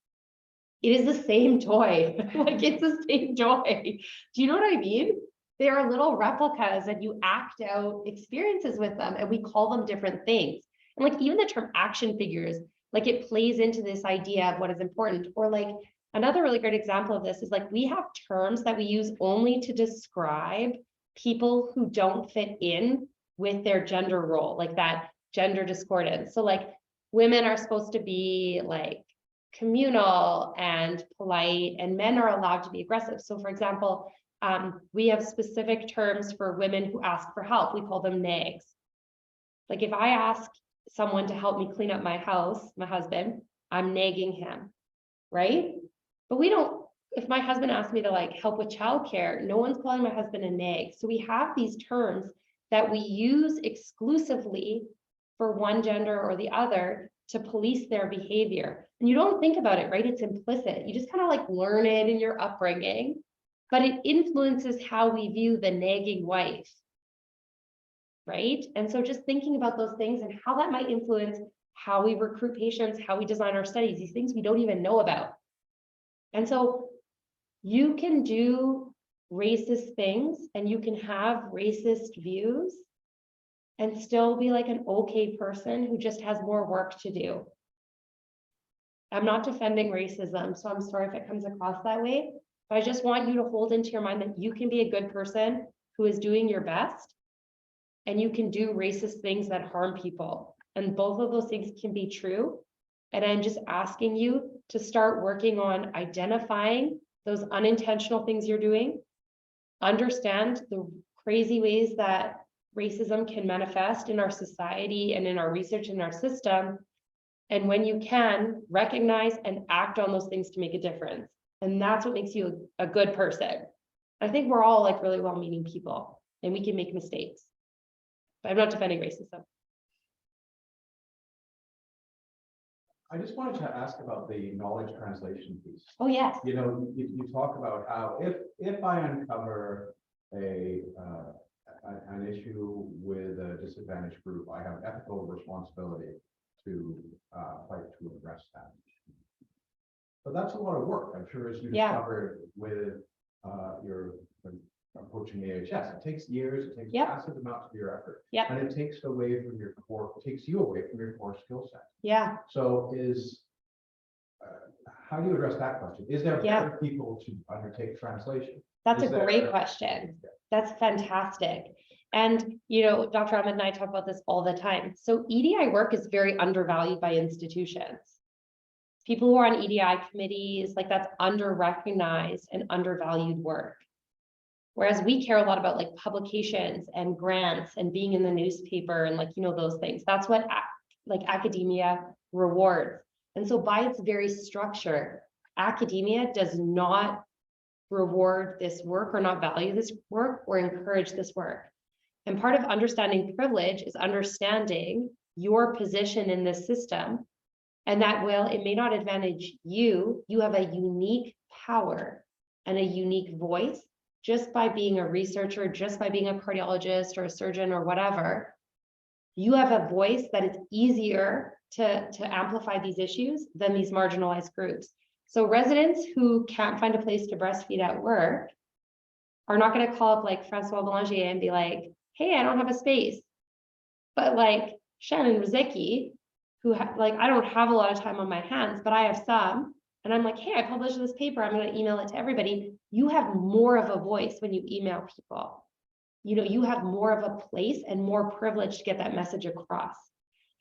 It is the same toy. Like, it's the same toy. Do you know what I mean? They are little replicas and you act out experiences with them, and we call them different things. And like, even the term action figures, like, it plays into this idea of what is important. Or like, another really great example of this is like, we have terms that we use only to describe people who don't fit in with their gender role, like that gender discordance. So like, women are supposed to be like communal and polite, and men are allowed to be aggressive. So for example, we have specific terms for women who ask for help. We call them nags. Like, if I ask someone to help me clean up my house, my husband, I'm nagging him, right? But we don't, if my husband asks me to like help with childcare, no one's calling my husband a nag. So we have these terms that we use exclusively for one gender or the other to police their behavior. And you don't think about it, right? It's implicit. You just kind of like learn it in your upbringing, but it influences how we view the nagging wife, right? And so just thinking about those things and how that might influence how we recruit patients, how we design our studies, these things we don't even know about. And so you can do racist things and you can have racist views and still be like an okay person who just has more work to do. I'm not defending racism, so I'm sorry if it comes across that way, but I just want you to hold into your mind that you can be a good person who is doing your best, and you can do racist things that harm people. And both of those things can be true. And I'm just asking you to start working on identifying those unintentional things you're doing, understand the crazy ways that racism can manifest in our society and in our research and our system. And when you can, recognize and act on those things to make a difference. And that's what makes you a good person. I think we're all like really well-meaning people and we can make mistakes. But I'm not defending racism. I just wanted to ask about the knowledge translation piece. Oh, yes. You know, you talk about how if I uncover an issue with a disadvantaged group, I have ethical responsibility to fight to address that. But that's a lot of work, I'm sure, as you discovered with your approaching AHS. It takes years, it takes massive amounts of your effort, and it takes away from your core, it takes you away from your core skill set. Yeah. So how do you address that question? Is there better people to undertake translation? That's a great question. That's fantastic. And, you know, Dr. Ahmed and I talk about this all the time. So EDI work is very undervalued by institutions. People who are on EDI committees, like, that's under-recognized and undervalued work. Whereas we care a lot about like publications and grants and being in the newspaper and like, you know, those things. That's what like academia rewards. And so by its very structure, academia does not reward this work or not value this work or encourage this work. And part of understanding privilege is understanding your position in this system, and that while it may not advantage you, you have a unique power and a unique voice just by being a researcher, just by being a cardiologist or a surgeon or whatever. You have a voice that it's easier to amplify these issues than these marginalized groups. So residents who can't find a place to breastfeed at work are not going to call up like Francois Boulanger and be like, hey, I don't have a space. But like Shannon Ruzycki, who like, I don't have a lot of time on my hands, but I have some. And I'm like, hey, I published this paper, I'm going to email it to everybody. You have more of a voice when you email people. You know, you have more of a place and more privilege to get that message across.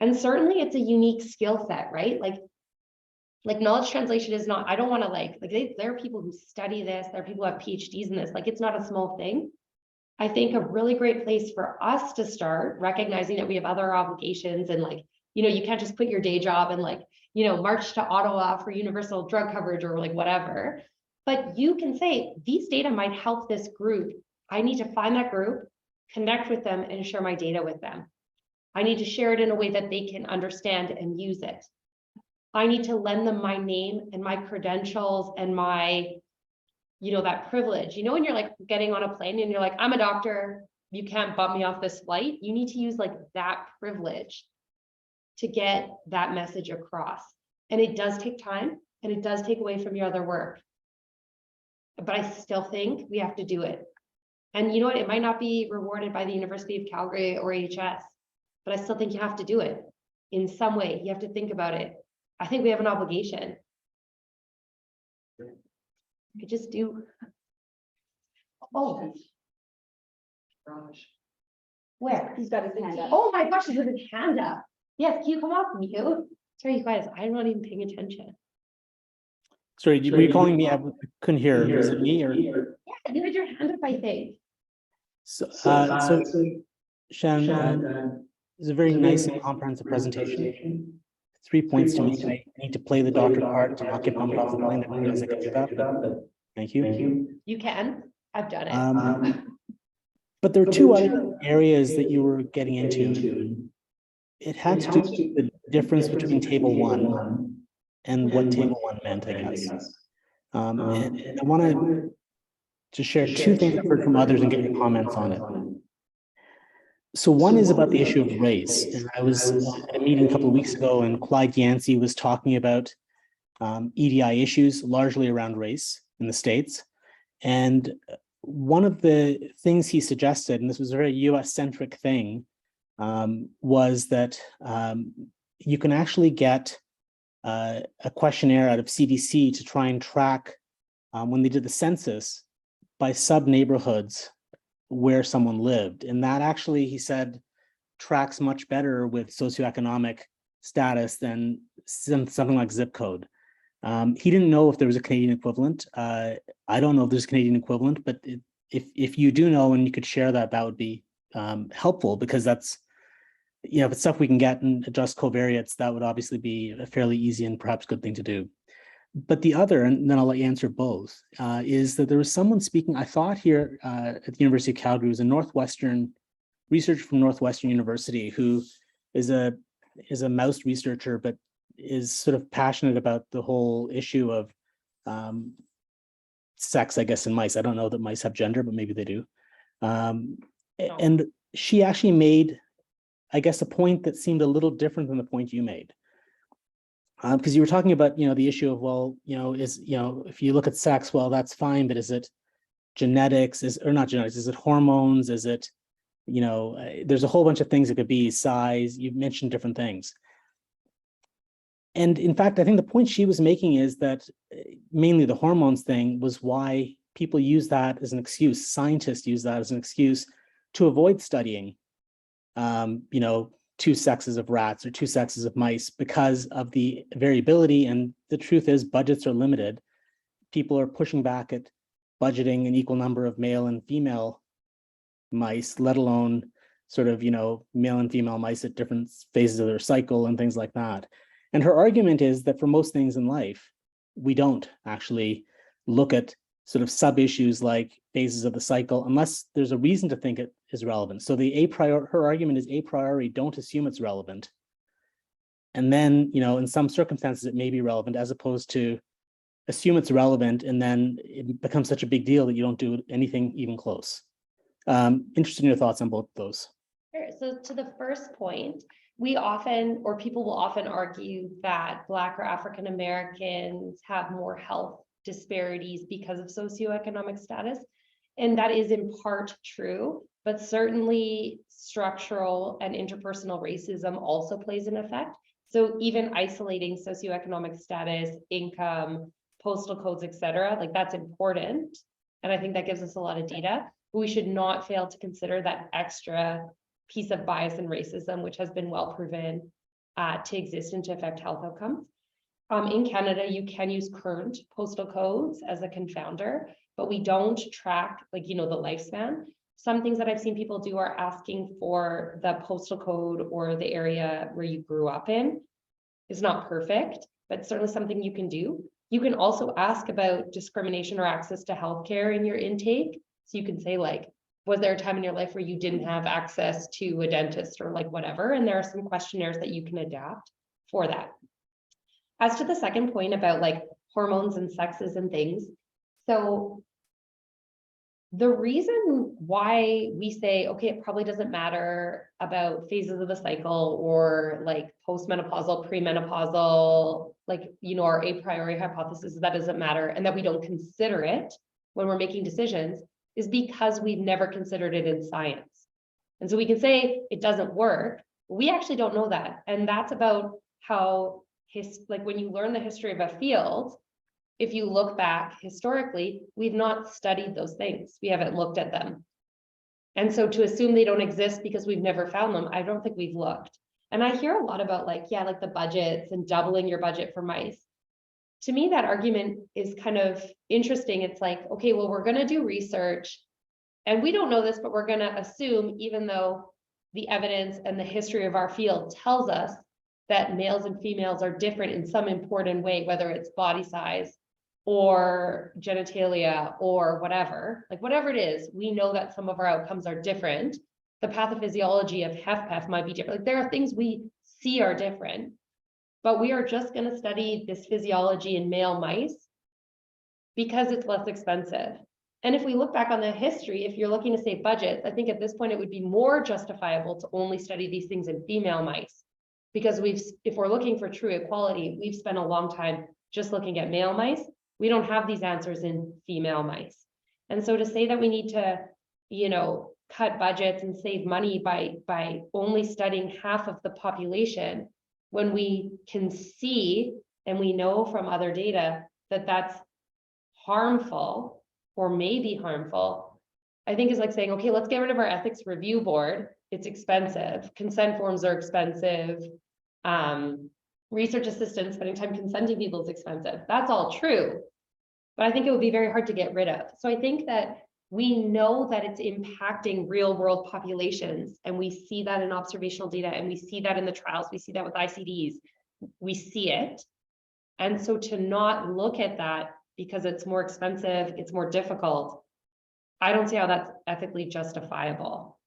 And certainly it's a unique skill set, right? Like knowledge translation is not, I don't want to like there are people who study this, there are people who have PhDs in this, like it's not a small thing. I think a really great place for us to start recognizing that we have other obligations and like, you know, you can't just quit your day job and like, you know, march to Ottawa for universal drug coverage or like whatever. But you can say, these data might help this group. I need to find that group, connect with them, and share my data with them. I need to share it in a way that they can understand and use it. I need to lend them my name and my credentials and my, that privilege. When you're like getting on a plane and you're like, I'm a doctor, you can't bump me off this flight. You need to use like that privilege to get that message across. And it does take time and it does take away from your other work. But I still think we have to do it. And you know what? It might not be rewarded by the University of Calgary or HS, but I still think you have to do it in some way. You have to think about it. I think we have an obligation. I just do. Oh. Gosh. Where? He's got his hand up. Oh my gosh, he's with his hand up. Yes, can you come off mute? Sorry, you guys, I'm not even paying attention. Sorry, were you calling me? I couldn't hear. Was it me or? Yeah, you had your hand up, I think. So Shannon, it's a very nice and comprehensive presentation. 3 points to make. I need to play the doctor card to not get bumped off the plane. I don't realize I can do that, but thank you. You can. I've done it. But there are two other areas that you were getting into. It had to do with the difference between table 1 and what table 1 meant, I guess. And I want to share two things I've heard from others and get your comments on it. So one is about the issue of race. And I was at a meeting a couple of weeks ago, and Clyde Yancey was talking about EDI issues, largely around race in the States. And one of the things he suggested, and this was a very US-centric thing, was that you can actually get a questionnaire out of CDC to try and track, when they did the census, by sub-neighborhoods where someone lived. And that actually, he said, tracks much better with socioeconomic status than something like zip code. He didn't know if there was a Canadian equivalent. I don't know if there's a Canadian equivalent, but if you do know and you could share that, that would be helpful, because that's, if it's stuff we can get and adjust covariates, that would obviously be a fairly easy and perhaps good thing to do. But the other, and then I'll let you answer both, is that there was someone speaking, I thought here at the University of Calgary, was a Northwestern researcher from Northwestern University who is a mouse researcher, but is sort of passionate about the whole issue of sex, I guess, in mice. I don't know that mice have gender, but maybe they do. And she actually made, I guess, a point that seemed a little different than the point you made. Because you were talking about, the issue of, well, if you look at sex, well, that's fine, but is it genetics, or not genetics, is it hormones, is it, there's a whole bunch of things it could be, size, you mentioned different things. And in fact, I think the point she was making is that mainly the hormones thing was why people use that as an excuse, scientists use that as an excuse to avoid studying, two sexes of rats or two sexes of mice because of the variability. And the truth is budgets are limited. People are pushing back at budgeting an equal number of male and female mice, let alone sort of, male and female mice at different phases of their cycle and things like that. And her argument is that for most things in life, we don't actually look at sort of sub-issues like phases of the cycle unless there's a reason to think it is relevant. So her argument is a priori, don't assume it's relevant. And then, in some circumstances, it may be relevant, as opposed to assume it's relevant and then it becomes such a big deal that you don't do anything even close. Interested in your thoughts on both of those. Sure. So to the first point, people will often argue that Black or African Americans have more health disparities because of socioeconomic status. And that is in part true, but certainly structural and interpersonal racism also plays an effect. So even isolating socioeconomic status, income, postal codes, et cetera, like that's important. And I think that gives us a lot of data, but we should not fail to consider that extra piece of bias and racism, which has been well proven to exist and to affect health outcomes. In Canada, you can use current postal codes as a confounder, but we don't track the lifespan. Some things that I've seen people do are asking for the postal code or the area where you grew up in. It's not perfect, but certainly something you can do. You can also ask about discrimination or access to healthcare in your intake. So you can say was there a time in your life where you didn't have access to a dentist or whatever? And there are some questionnaires that you can adapt for that. As to the second point about like hormones and sexes and things, so the reason why we say, okay, it probably doesn't matter about phases of the cycle or like postmenopausal, premenopausal, like, you know, our a priori hypothesis is that doesn't matter and that we don't consider it when we're making decisions is because we've never considered it in science. And so we can say it doesn't work. We actually don't know that. And that's about how like when you learn the history of a field, if you look back historically, we've not studied those things. We haven't looked at them. And so to assume they don't exist because we've never found them, I don't think we've looked. And I hear a lot about like, yeah, like the budgets and doubling your budget for mice. To me, that argument is kind of interesting. It's like, okay, well, we're going to do research and we don't know this, but we're going to assume, even though the evidence and the history of our field tells us that males and females are different in some important way, whether it's body size or genitalia or whatever, like whatever it is, we know that some of our outcomes are different. The pathophysiology of HFpEF might be different. Like there are things we see are different, but we are just going to study this physiology in male mice because it's less expensive. And if we look back on the history, if you're looking to save budgets, I think at this point it would be more justifiable to only study these things in female mice. Because if we're looking for true equality, we've spent a long time just looking at male mice. We don't have these answers in female mice. And so to say that we need to, you know, cut budgets and save money by only studying half of the population, when we can see and we know from other data that that's harmful or may be harmful, I think is like saying, okay, let's get rid of our ethics review board. It's expensive. Consent forms are expensive. Research assistants spending time consenting people is expensive. That's all true. But I think it would be very hard to get rid of. So I think that we know that it's impacting real world populations. And we see that in observational data. And we see that in the trials. We see that with ICDs. We see it. And so to not look at that because it's more expensive, it's more difficult, I don't see how that's ethically justifiable.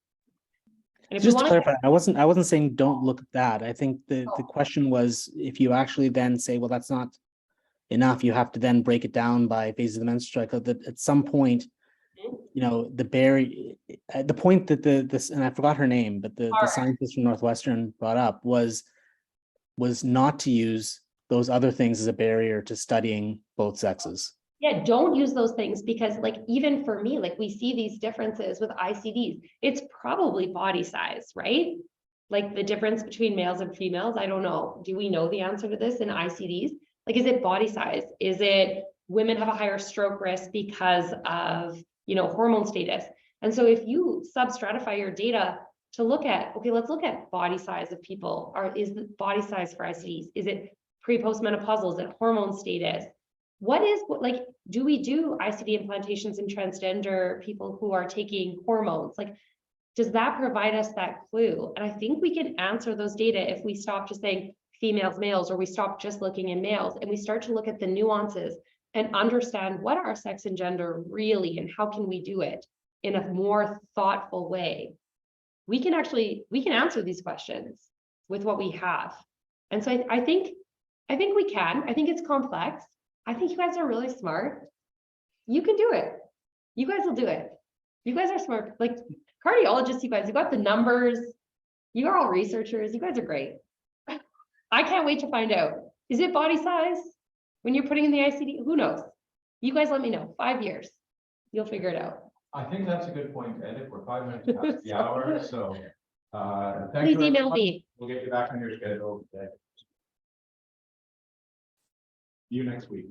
And if Just to we clarify, I wasn't saying don't look at that. I think the question was, if you actually then say, well, that's not enough, you have to then break it down by phases of the menstrual cycle, that at some point, you know, the point that this, and I forgot her name, but the scientist from Northwestern brought up was not to use those other things as a barrier to studying both sexes. Yeah, don't use those things because like, even for me, like we see these differences with ICDs, it's probably body size, right? Like the difference between males and females, I don't know. Do we know the answer to this in ICDs? Like, is it body size? Is it women have a higher stroke risk because of, you know, hormone status? And so if you substratify your data to look at, okay, let's look at body size of people. Is the body size for ICDs? Is it pre-postmenopausal? Is it hormone status? Like, do we do ICD implantations in transgender people who are taking hormones? Like, does that provide us that clue? And I think we can answer those data if we stop just saying females, males, or we stop just looking in males and we start to look at the nuances and understand what are sex and gender really, and how can we do it in a more thoughtful way. We can answer these questions with what we have. And so I think we can. I think it's complex. I think you guys are really smart. You can do it. You guys will do it. You guys are smart. Like cardiologists, you guys, you got the numbers. You are all researchers. You guys are great. I can't wait to find out. Is it body size when you're putting in the ICD? Who knows? You guys let me know. 5 years. You'll figure it out. I think that's a good point to end it. We're 5 minutes past the hour, so thank Please you. email everyone. me. We'll get you back on your schedule. See you next week.